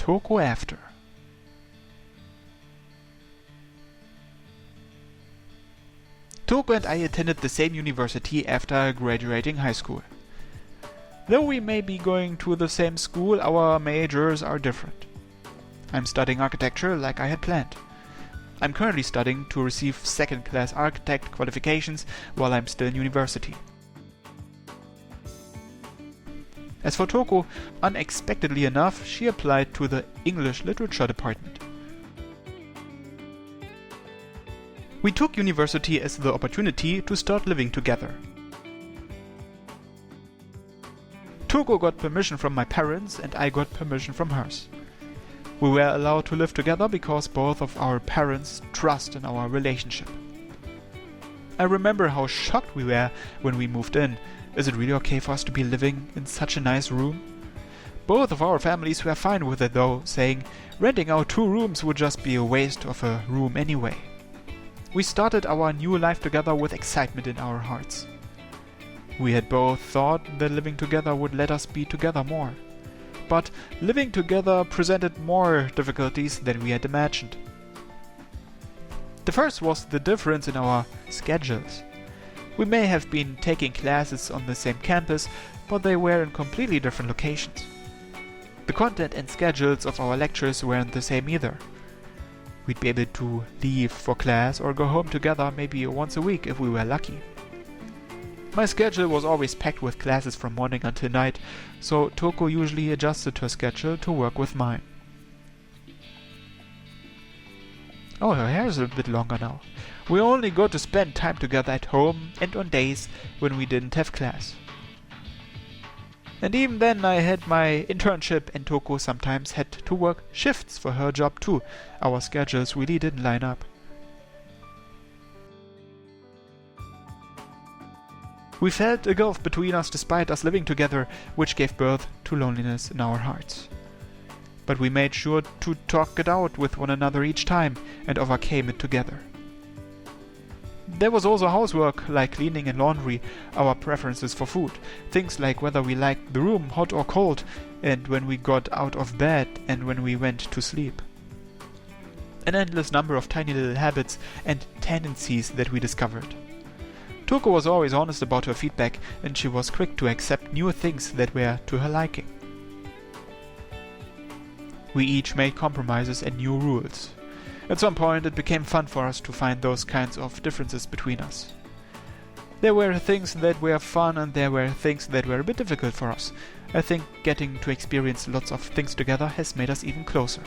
Touko after. Touko and I attended the same university after graduating high school. Though we may be going to the same school, our majors are different. I'm studying architecture like I had planned. I'm currently studying to receive second-class architect qualifications while I'm still in university. As for Touko, unexpectedly enough, she applied to the English literature department. We took university as the opportunity to start living together. Touko got permission from my parents and I got permission from hers. We were allowed to live together because both of our parents trust in our relationship. I remember how shocked we were when we moved in. Is it really okay for us to be living in such a nice room? Both of our families were fine with it though, saying renting out 2 rooms would just be a waste of a room anyway. We started our new life together with excitement in our hearts. We had both thought that living together would let us be together more. But living together presented more difficulties than we had imagined. The first was the difference in our schedules. We may have been taking classes on the same campus, but they were in completely different locations. The content and schedules of our lectures weren't the same either. We'd be able to leave for class or go home together maybe once a week if we were lucky. My schedule was always packed with classes from morning until night, so Touko usually adjusted her schedule to work with mine. Oh, her hair is a bit longer now. We only got to spend time together at home and on days when we didn't have class. And even then I had my internship and Touko sometimes had to work shifts for her job too. Our schedules really didn't line up. We felt a gulf between us despite us living together, which gave birth to loneliness in our hearts. But we made sure to talk it out with one another each time and overcame it together. There was also housework like cleaning and laundry, our preferences for food, things like whether we liked the room hot or cold, and when we got out of bed and when we went to sleep. An endless number of tiny little habits and tendencies that we discovered. Touko was always honest about her feedback, and she was quick to accept new things that were to her liking. We each made compromises and new rules. At some point it became fun for us to find those kinds of differences between us. There were things that were fun and there were things that were a bit difficult for us. I think getting to experience lots of things together has made us even closer.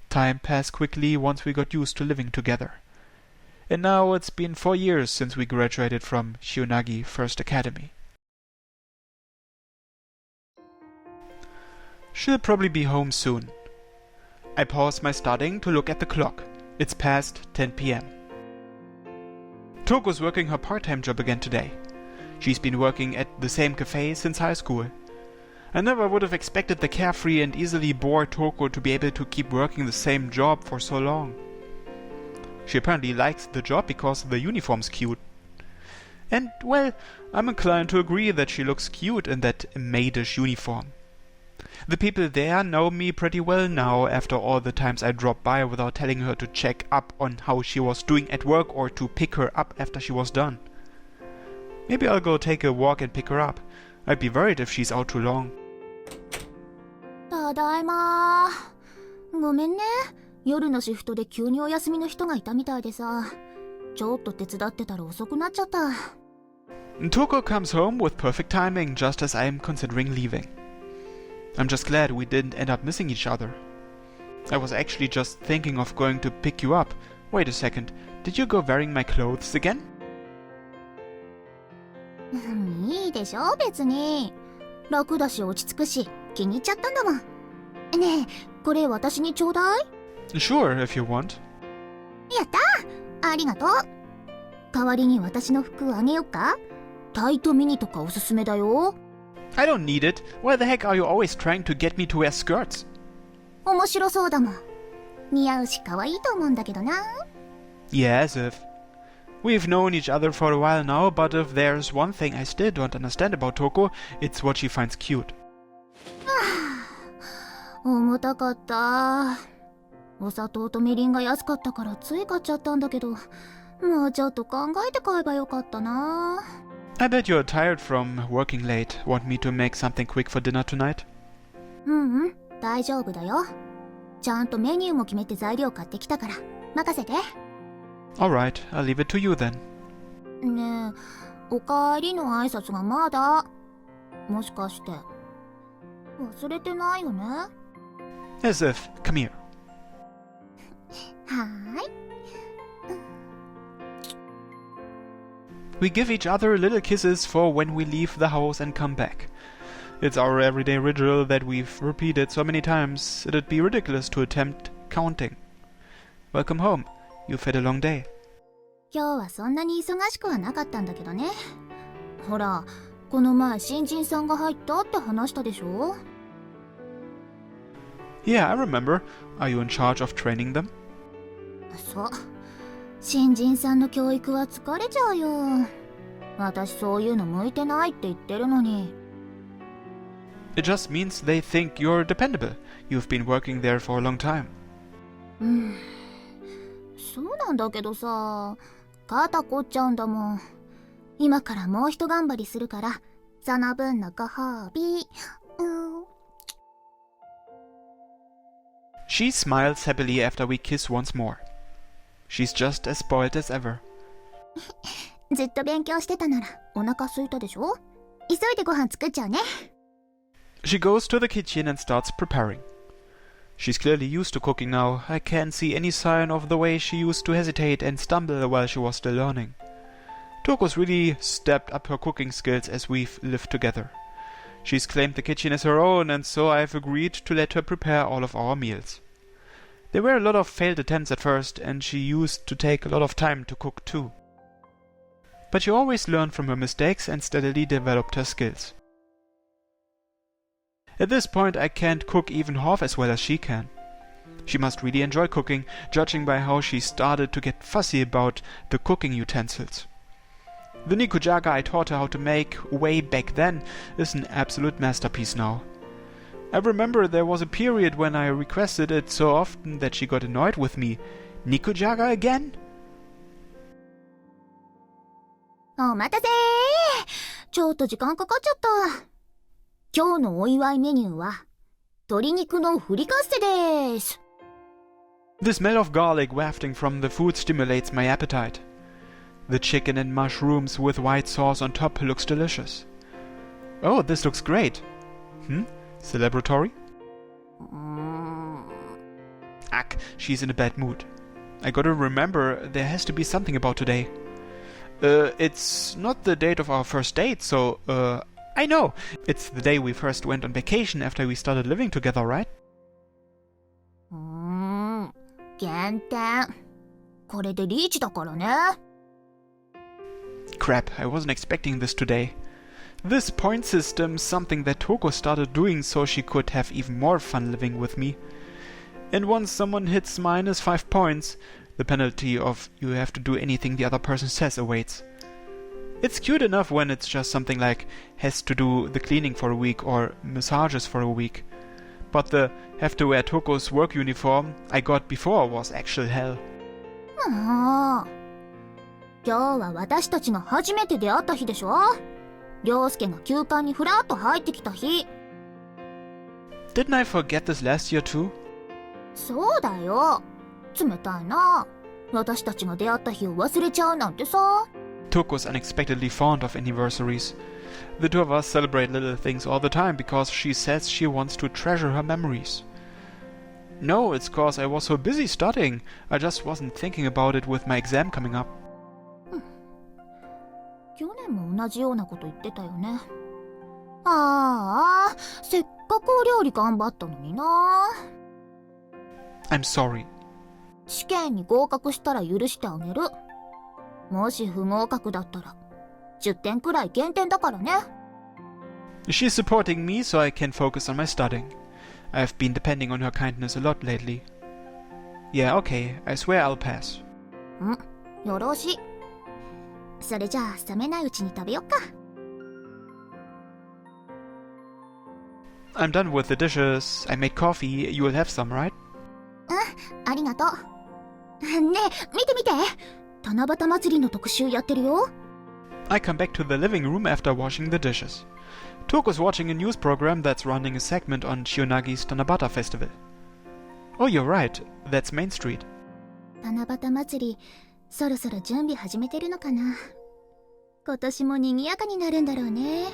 Time passed quickly once we got used to living together. And now it's been 4 years since we graduated from Shionagi First Academy. She'll probably be home soon. I paused my studying to look at the clock. It's past 10 p.m. Touko's working her part-time job again today. She's been working at the same cafe since high school. I never would have expected the carefree and easily bored Touko to be able to keep working the same job for so long. She apparently likes the job because the uniform's cute. And, well, I'm inclined to agree that she looks cute in that maidish uniform. The people there know me pretty well now after all the times I dropped by without telling her to check up on how she was doing at work or to pick her up after she was done. Maybe I'll go take a walk and pick her up. I'd be worried if she's out too long. ただいま。ごめんね。夜のシフトで急にお休みの人がいたみたいでさ。ちょっと手伝ってたら遅くなっちゃった。Touko comes home with perfect timing just as I am considering leaving. I'm just glad we didn't end up missing each other. I was actually just thinking of going to pick you up. Wait a second, did you go wearing my clothes again? いいでしょ別に。楽だし落ち着くし気に入っちゃったんだもん。ねえ、これ私にちょうだい？ Sure, if you want. やったありがとう。代わりに私の服あげよっか？タイトミニとかおすすめだよ。I don't need it. Why the heck are you always trying to get me to wear skirts? 面白そうだもん。似合うし可愛いと思うんだけどな。Yeah, as if. We've known each other for a while now, but if there's one thing I still don't understand about Touko, it's what she finds cute. 重たかった。お砂糖とみりんが安かったからつい買っちゃったんだけど、もうちょっと考えて買えばよかったな。I bet you're tired from working late. Want me to make something quick for dinner tonight? 大丈夫だよ。ちゃんとメニューも決めて材料買ってきたから任せて。Alright, I'll leave it to you then. ねえ、おかえりの挨拶がまだ。もしかして忘れてないよね。 As if. Come here. はーい。We give each other little kisses for when we leave the house and come back. It's our everyday ritual that we've repeated so many times it'd be ridiculous to attempt counting. Welcome home. You've had a long day. 今日はそんなに忙しくはなかったんだけどね。ほら、この前新人さんが入ったって話したでしょ。 Yeah, I remember. Are you in charge of training them? そう。新人さんの教育は疲れちゃうよ。私そういうの向いてないって言ってるのに。It just means they think you're dependable. You've been working there for a long time. そうなんだけどさ、肩凝っちゃうんだもん。今からもう一頑張りするから、その分のご褒美。She smiles happily after we kiss once more. She's just as spoiled as ever. ずっと勉強してたならお腹空いたでしょ。急いでご飯作っちゃうね。She goes to the kitchen and starts preparing. She's clearly used to cooking now. I can't see any sign of the way she used to hesitate and stumble while she was still learning. Touko's really stepped up her cooking skills as we've lived together. She's claimed the kitchen as her own, and so I've agreed to let her prepare all of our meals. There were a lot of failed attempts at first, and she used to take a lot of time to cook too. But she always learned from her mistakes and steadily developed her skills. At this point, I can't cook even half as well as she can. She must really enjoy cooking, judging by how she started to get fussy about the cooking utensils. The nikujaga I taught her how to make way back then is an absolute masterpiece now. I remember there was a period when I requested it so often that she got annoyed with me. Nikujaga again? お待たせー。ちょっと時間かかっちゃった。今日のお祝いメニューは鶏肉のフリカッセです。 The smell of garlic wafting from the food stimulates my appetite. The chicken and mushrooms with white sauce on top looks delicious. Oh, this looks great. Celebratory? Ach, she's in a bad mood. I gotta remember there has to be something about today. It's not the date of our first date, so, I know. It's the day we first went on vacation after we started living together, right? 減点。これでリーチだからね。Crap, I wasn't expecting this today. This point system's something that Touko started doing so she could have even more fun living with me. And once someone hits -5 points, the penalty of you have to do anything the other person says awaits. It's cute enough when it's just something like has to do the cleaning for a week or massages for a week. But the have to wear Touko's work uniform I got before was actual hell. 今日は私たちが初めて出会った日でしょ。涼介が休館にふらっと入ってきた日。 Didn't I forget this last year too? そうだよ。冷たいな。私たちが出会った日を忘れちゃうなんてさ。 Touko's unexpectedly fond of anniversaries. The two of us celebrate little things all the time because she says she wants to treasure her memories. No, it's cause I was so busy studying. I just wasn't thinking about it with my exam coming up. 去年も同じようなこと言ってたよね。ああ、せっかくお料理頑張ったのにな。 I'm sorry. 試験に合格したら許してあげる。もし不合格だったら10点くらい減点だからね。 She's supporting me so I can focus on my studying. I've been depending on her kindness a lot lately. Yeah, okay, I swear I'll pass. よろしい。それじゃあ冷めないうちに食べよっか。I'm done with the dishes. I made coffee. You will have some, right? ありがとう。ねえ、見て見て。七夕祭りの特集やってるよ。I come back to the living room after washing the dishes. Touko's watching a news program that's running a segment on Shionagi's Tanabata festival. Oh, you're right. That's Main Street. 七夕祭り、そろそろ準備始めてるのかな。今年も賑やかになるんだろうね。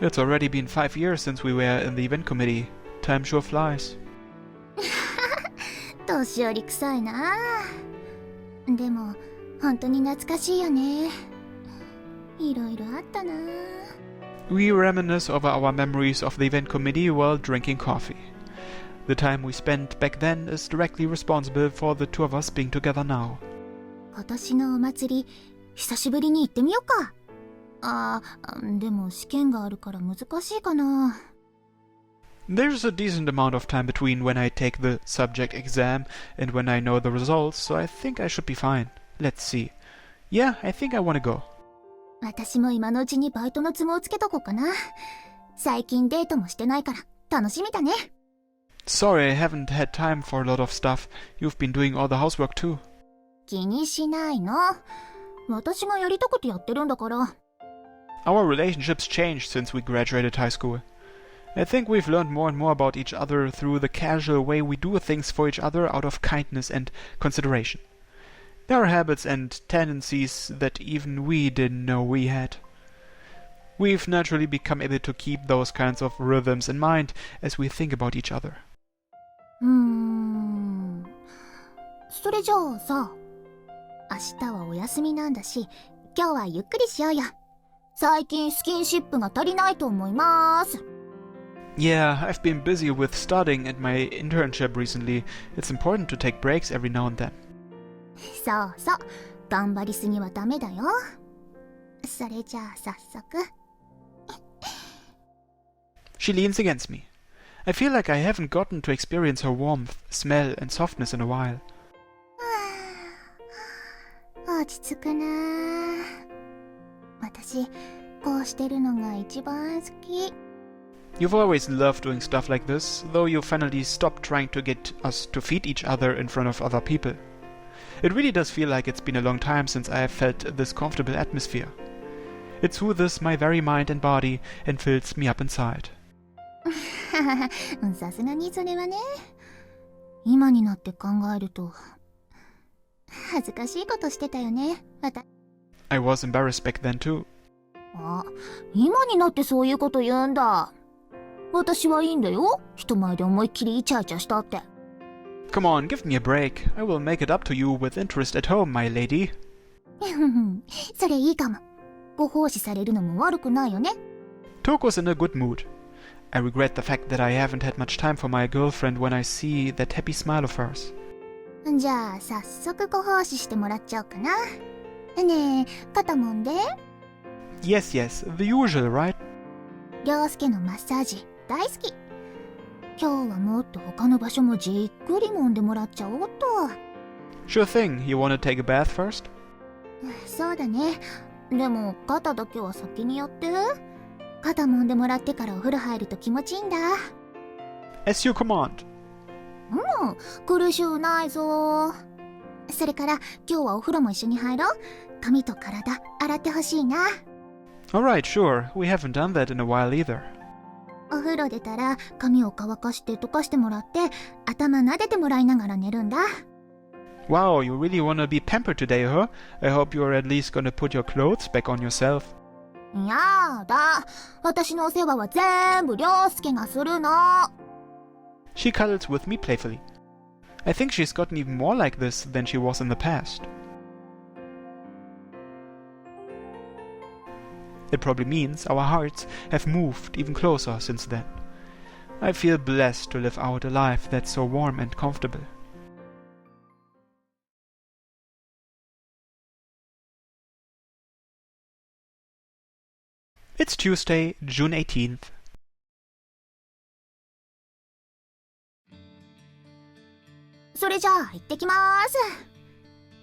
It's already been 5 years since we were in the event committee. Time sure flies. 年寄り臭いな。でも本当に懐かしいよね。いろいろあったな。We reminisce over our memories of the event committee while drinking coffee. The time we spent back then is directly responsible for the two of us being together now. 今年のお祭り、久しぶりに行ってみようか。でも試験があるから難しいかな。There's a decent amount of time between when I take the subject exam and when I know the results, so I think I should be fine. Let's see. Yeah, I think I want to go. 私も今のうちにバイトの都合つけとこうかな。最近デートもしてないから楽しみだね。Sorry, I haven't had time for a lot of stuff. You've been doing all the housework too. 気にしないの。私がやりたくてやってるんだから。Our relationships changed since we graduated high school. I think we've learned more and more about each other through the casual way we do things for each other out of kindness and consideration. There are habits and tendencies that even we didn't know we had. We've naturally become able to keep those kinds of rhythms in mind as we think about each other. それじゃあさ、明日はお休みなんだし、今日はゆっくりしようよ。最近スキンシップが足りないと思います。Yeah, I've been busy with studying and my internship recently. It's important to take breaks every now and then. そうそう、頑張りすぎはダメだよ。それじゃあ早速。She leans against me. I feel like I haven't gotten to experience her warmth, smell, and softness in a while. 落ち着くな。私、こうしてるのが一番好き。You've always loved doing stuff like this, though you finally stopped trying to get us to feed each other in front of other people. It really does feel like it's been a long time since I have felt this comfortable atmosphere. It soothes my very mind and body and fills me up inside. さすがにそれはね。今になって考えると恥ずかしいことしてたよね。I was embarrassed back then too. 今になってそういうこと言うんだ。私はいいんだよ。人前で思いっきりイチャイチャしたって。Come on, give me a break. I will make it up to you with interest at home, my lady. それいいかも。ご奉仕されるのも悪くないよね。Touko's in a good mood. I regret the fact that I haven't had much time for my girlfriend when I see that happy smile of hers. じゃあ早速ご奉仕してもらっちゃおうかな。ねえ、肩もんで。Yes, yes, the usual, right? 涼介のマッサージ大好き。今日はもっと他の場所もじっくり揉んでもらっちゃおうと。Sure thing. You wanna take a bath first? そうだね。でも肩だけは先にやって。肩揉んでもらってからお風呂入ると気持ちいいんだ。As you command. 苦しゅうないぞ。それから今日はお風呂も一緒に入ろう。髪と体洗ってほしいな。Alright, sure. We haven't done that in a while either. お風呂出たら髪を乾かして溶かしてもらって頭撫でてもらいながら寝るんだ。Wow, you really wanna be pampered today, huh? I hope you're at least gonna put your clothes back on yourself. やだ。私のお世話は全部涼介がするの。She cuddles with me playfully. I think she's gotten even more like this than she was in the past. It probably means our hearts have moved even closer since then. I feel blessed to live out a life that's so warm and comfortable. It's Tuesday, June 18th. それじゃあ行ってきまーす。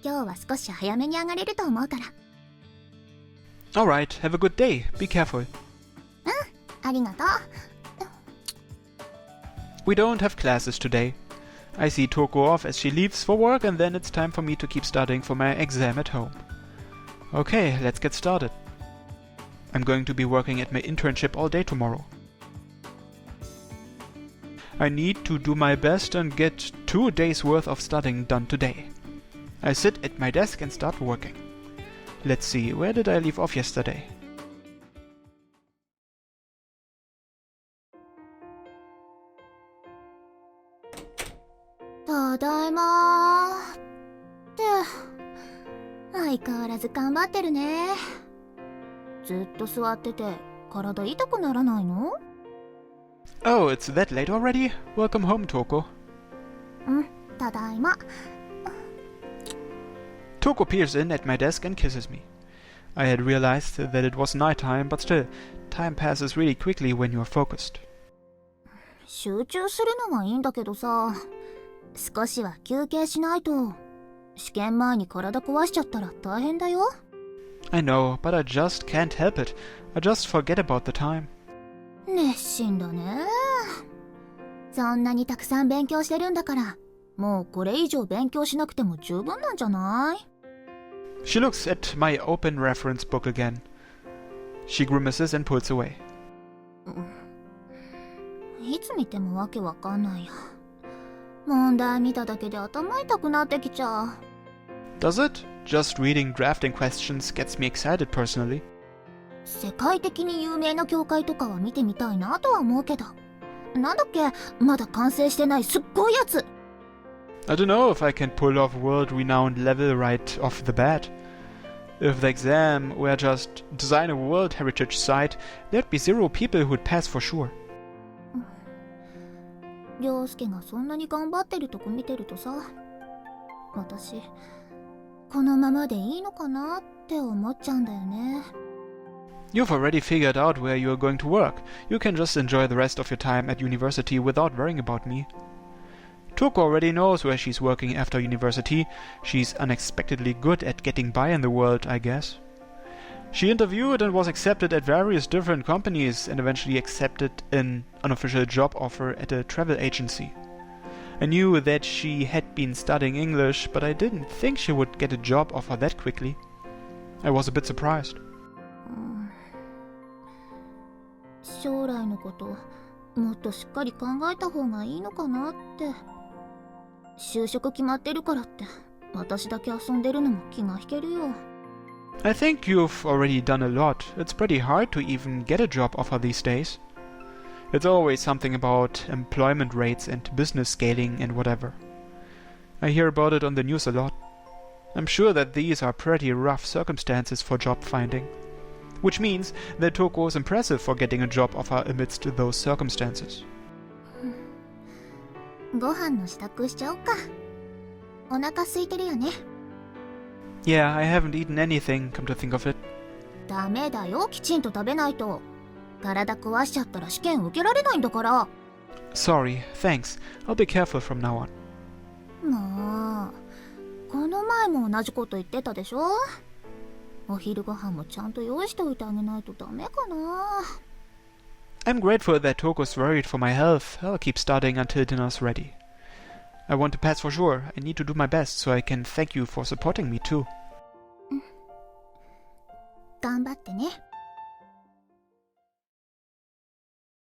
今日は少し早めに上がれると思うから。Alright, have a good day. Be careful. ありがとう。We don't have classes today. I see Touko off as she leaves for work, and then it's time for me to keep studying for my exam at home. Okay, let's get started. I'm going to be working at my internship all day tomorrow. I need to do my best and get 2 days worth of studying done today. I sit at my desk and start working. Let's see, where did I leave off yesterday? Tadaima. って相変わらず頑張ってるね。ずっと座ってて体痛くならないの？ Oh, it's that late already? Welcome home, Touko. ただいま。Touko peers in at my desk and kisses me. I had realized that it was nighttime, but still, time passes really quickly when you're focused. 集中するのはいいんだけどさ、少しは休憩しないと。試験前に体壊しちゃったら大変だよ。I know, but I just can't help it. I just forget about the time. 熱心だね。そんなにたくさん勉強してるんだから、もうこれ以上勉強しなくても十分なんじゃない？ She looks at my open reference book again. She grimaces and pulls away. いつ見てもわけわかんないや。問題見ただけで頭痛くなってきちゃう。Does it? Just reading drafting questions gets me excited personally. 世界的に有名な教会とかは見てみたいなとは思うけど。なんだっけ、まだ完成してないすっごいやつ。I don't know if I can pull off world-renowned level right off the bat. If the exam were just design a World Heritage site, there'd be 0 people who'd pass for sure. 涼介がそんなに頑張ってるとこ見てるとさ、私このままでいいのかなって思っちゃうんだよね。You've already figured out where you're going to work. You can just enjoy the rest of your time at university without worrying about me. Touko already knows where she's working after university. She's unexpectedly good at getting by in the world, I guess. She interviewed and was accepted at various different companies and eventually accepted an unofficial job offer at a travel agency. I knew that she had been studying English, but I didn't think she would get a job offer that quickly. I was a bit surprised. 将来のこともっとしっかり考えた方がいいのかなって。就職決まってるからって私だけ遊んでるのも気が引けるよ。I think you've already done a lot. It's pretty hard to even get a job offer these days. It's always something about employment rates and business scaling and whatever. I hear about it on the news a lot. I'm sure that these are pretty rough circumstances for job finding. Which means that Touko is impressive for getting a job offer amidst those circumstances. ご飯の支度しちゃおうか。お腹空いてるよね。Yeah, I haven't eaten anything, come to think of it. ダメだよ、きちんと食べないと。体壊しちゃったら試験受けられないんだから。Sorry, thanks. I'll be careful from now on. もう、この前も同じこと言ってたでしょ。お昼ご飯もちゃんと用意しておいてあげないとダメかな。I'm grateful that Touko's worried for my health. I'll keep studying until dinner's ready. I want to pass for sure. I need to do my best so I can thank you for supporting me too. 頑張ってね。